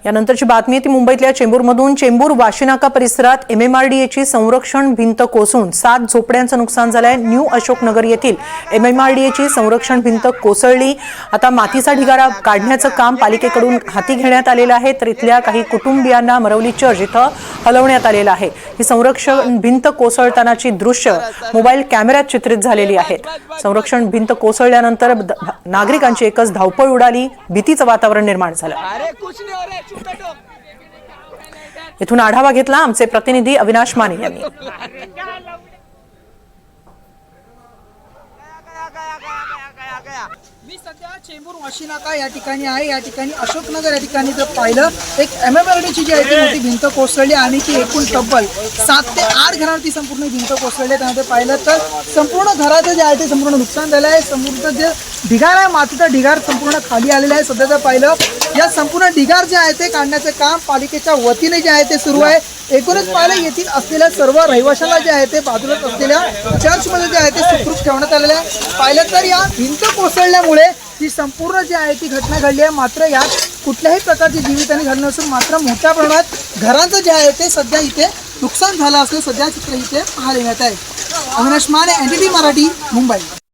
यानंतरची बातमी आहे ती मुंबईतल्या चेंबूरमधून। चेंबूर वाशीनाका परिसरात MMRDAची संरक्षण भिंत कोसळून 7 झोपड्यांचं नुकसान झालंय। न्यू अशोकनगर येथील MMRDAची संरक्षण भिंत कोसळली। आता मातीचा ढिगारा काढण्याचं काम पालिकेकडून हाती घेण्यात आलेलं आहे, तर इथल्या काही कुटुंबियांना मरवली चर्च इथं हलवण्यात आलेलं आहे। ही संरक्षण भिंत कोसळतानाची दृश्य मोबाईल कॅमेऱ्यात चित्रित झालेली आहेत। संरक्षण भिंत कोसळल्यानंतर नागरिकांची एकच धावपळ उडाली, भीतीचं वातावरण निर्माण झालं। इथून आढावा घेतला आमचे प्रतिनिधी अविनाश माने यांनी। मी सध्या चेंबूर वाशीनाका या ठिकाणी आहे। या ठिकाणी अशोकनगर या ठिकाणी जर पाहिलं एक MMRDAची जी आहे ती मोठी भिंत कोसळली आणि ती एकूण तब्बल 7 ते 8 घरांवरती संपूर्ण भिंत कोसळली। त्यामध्ये पाहिलं तर संपूर्ण घराचं जे आहे ते संपूर्ण नुकसान झालं आहे। संपूर्ण जे ढिगार आहे, मातीचा ढिगार संपूर्ण खाली आलेला आहे। सध्या जर पाहिलं या संपूर्ण ढिगार जे आहे ते काढण्याचं काम पालिकेच्या वतीने जे आहे ते सुरू आहे। एकूणच पाहिलं येथील असलेल्या सर्व रहिवाशांना जे आहे ते बाजूलाच असलेल्या चर्चमध्ये जे आहे ते सुखरूप ठेवण्यात आलेलं आहे। पाहिलं तर या भिंत कोसळल्यामुळे ही संपूर्ण जी आहे ती घटना घडली आहे। मात्र यात कुठल्याही प्रकारची जीवितहानी झाली नसून मात्र मोठ्या प्रमाणात घरांचं जे आहे ते सध्या इथे नुकसान झालं असं सध्या चित्र इथे पाहायला मिळत आहे। अविनाश माने, NDTV मराठी, मुंबई।